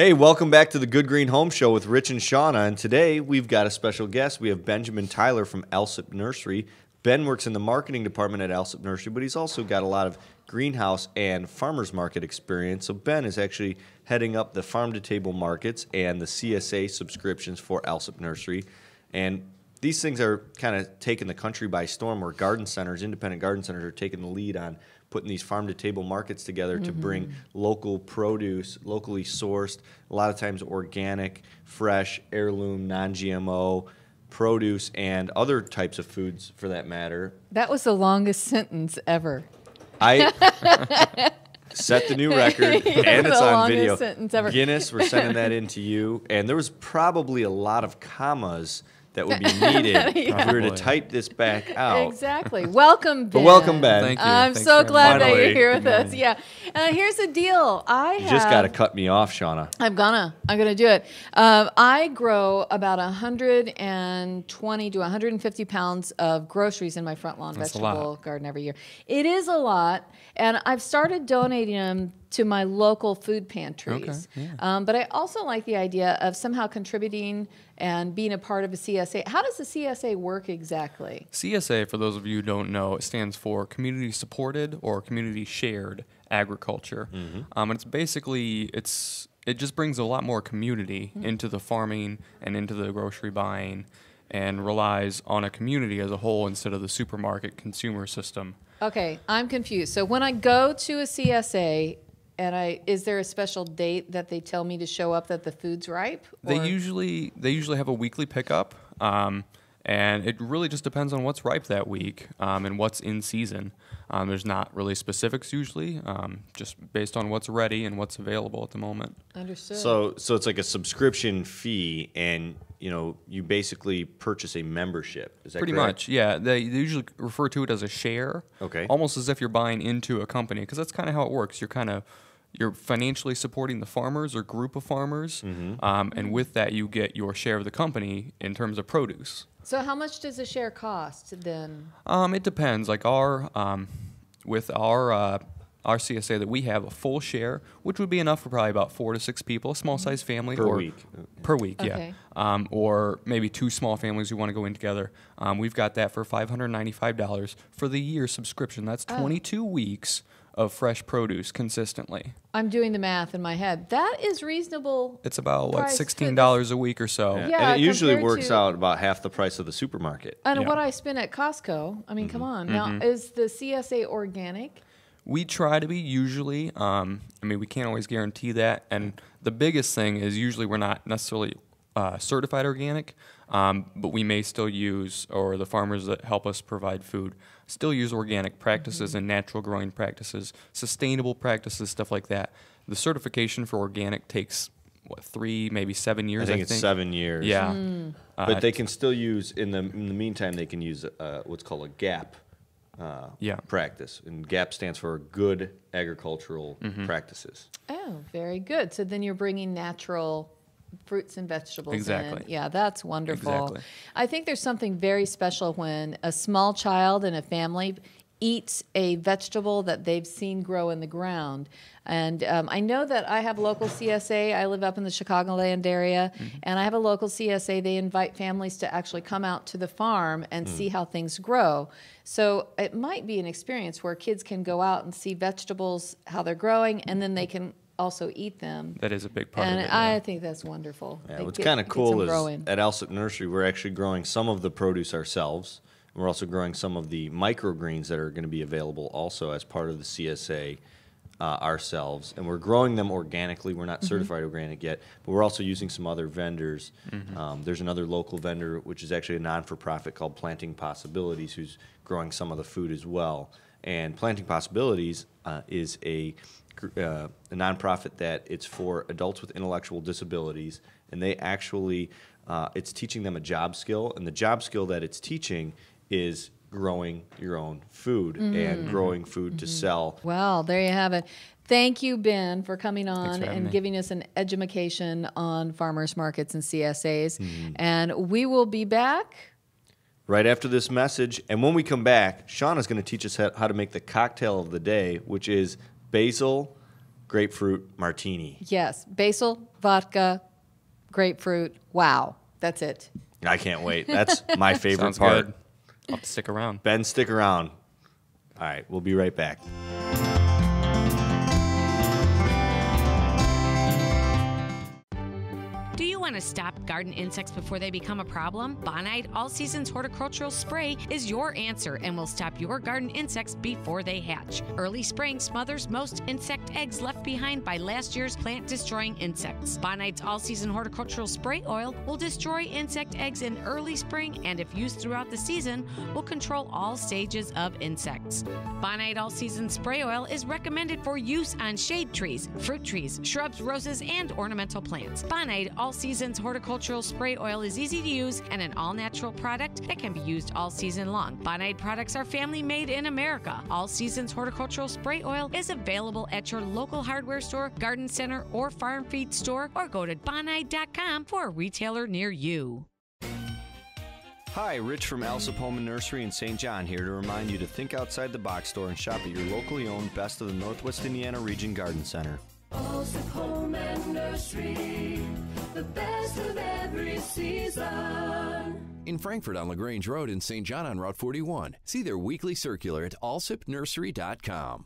Hey, welcome back to the Good Green Home Show with Rich and Shawna, and today we've got a special guest. We have Benjamin Tyler from Alsip Nursery. Ben works in the marketing department at Alsip Nursery, but he's also got a lot of greenhouse and farmers market experience. So Ben is actually heading up the farm-to-table markets and the CSA subscriptions for Alsip Nursery. And these things are kind of taking the country by storm, where garden centers, independent garden centers, are taking the lead on putting these farm-to-table markets together to bring local produce, locally sourced, a lot of times organic, fresh, heirloom, non-GMO produce, and other types of foods for that matter. That was the longest sentence ever. I set the new record, and it's on video. Sentence ever. Guinness, we're sending that in to you. And there was probably a lot of commas that would be needed if we were to type this back out. Exactly. Welcome, Ben. But welcome, Ben. Thank you. I'm Thanks so very glad much. that you're here with us. Yeah. Here's the deal. You just got to cut me off, Shawna. I'm gonna do it. I grow about 120 to 150 pounds of groceries in my front lawn vegetable garden every year. It is a lot, and I've started donating them to my local food pantries. Okay, yeah. But I also like the idea of somehow contributing and being a part of a CSA. How does the CSA work exactly? CSA, for those of you who don't know, it stands for Community Supported or Community Shared Agriculture. And it's basically, it just brings a lot more community into the farming and into the grocery buying, and relies on a community as a whole instead of the supermarket consumer system. Okay, I'm confused. So when I go to a CSA, is there a special date that they tell me to show up that the food's ripe? They usually have a weekly pickup, and it really just depends on what's ripe that week and what's in season. There's not really specifics usually, just based on what's ready and what's available at the moment. Understood. So it's like a subscription fee, and you basically purchase a membership. Is that Pretty correct? much, yeah. They usually refer to it as a share. Okay. Almost as if you're buying into a company, because that's kind of how it works. You're financially supporting the farmers or group of farmers, and with that you get your share of the company in terms of produce. So how much does a share cost then? It depends. Like with our CSA that we have, a full share, which would be enough for probably about 4 to 6 people, a small size family. Per week. Per week, Okay. yeah. Or maybe 2 small families who want to go in together. We've got that for $595 for the year subscription. That's 22 weeks of fresh produce consistently. I'm doing the math in my head. That is reasonable. It's about, price for $16 a week or so. Yeah, and it usually compared works to- out about half the price of the supermarket. And Yeah. what I spend at Costco, I mean, come on. Now, is the CSA organic? We try to be usually. We can't always guarantee that. And the biggest thing is usually we're not necessarily certified organic, but we may still use, or the farmers that help us provide food, still use organic practices and natural growing practices, sustainable practices, stuff like that. The certification for organic takes, 3, maybe 7 years, I think it's 7 years. Yeah. But they can still use, in the meantime, they can use what's called a GAP practice. And GAP stands for Good Agricultural Practices. Oh, very good. So then you're bringing natural fruits and vegetables Exactly. in. Yeah, that's wonderful. Exactly. I think there's something very special when a small child in a family eats a vegetable that they've seen grow in the ground. And I know that I have local CSA. I live up in the Chicagoland area, and I have a local CSA. They invite families to actually come out to the farm and see how things grow. So it might be an experience where kids can go out and see vegetables, how they're growing, and then they can also eat them. That is a big part And of it. I think that's wonderful. Yeah, It what's get- kind of gets cool them is growing. at Alsip Nursery, we're actually growing some of the produce ourselves. And we're also growing some of the microgreens that are going to be available also as part of the CSA ourselves. And we're growing them organically. We're not certified organic yet, but we're also using some other vendors. There's another local vendor, which is actually a non-for-profit called Planting Possibilities, who's growing some of the food as well. And Planting Possibilities is a nonprofit that it's for adults with intellectual disabilities, and they actually, it's teaching them a job skill, and the job skill that it's teaching is growing your own food and growing food to sell. Well, there you have it. Thank you, Ben, for coming on for having and me. giving us an education on farmers markets and CSAs. And we will be back. Right after this message, and when we come back, Shawna's going to teach us how to make the cocktail of the day, which is basil, grapefruit martini. Yes, basil, vodka, grapefruit. Wow, that's it. I can't wait. That's my favorite Sounds part. good. I'll have to stick around. Ben, stick around. All right, we'll be right back. Do you want to stop garden insects before they become a problem? Bonide All Seasons Horticultural Spray is your answer and will stop your garden insects before they hatch. Early spraying smothers most insect eggs left behind by last year's plant-destroying insects. Bonide's All Season Horticultural Spray Oil will destroy insect eggs in early spring and, if used throughout the season, will control all stages of insects. Bonide All Season Spray Oil is recommended for use on shade trees, fruit trees, shrubs, roses, and ornamental plants. Bonide All Seasons Horticultural Spray Oil is easy to use and an all-natural product that can be used all season long. Bonide products are family made in America. All Seasons Horticultural Spray Oil is available at your local hardware store, garden center, or farm feed store, or go to bonide.com for a retailer near you. Hi, Rich from Alsip Home and Nursery in St. John here to remind you to think outside the box store and shop at your locally owned Best of the Northwest Indiana Region Garden Center. Alsip Home and Nursery, the best of every season. In Frankfort on LaGrange Road and St. John on Route 41. See their weekly circular at alsipnursery.com.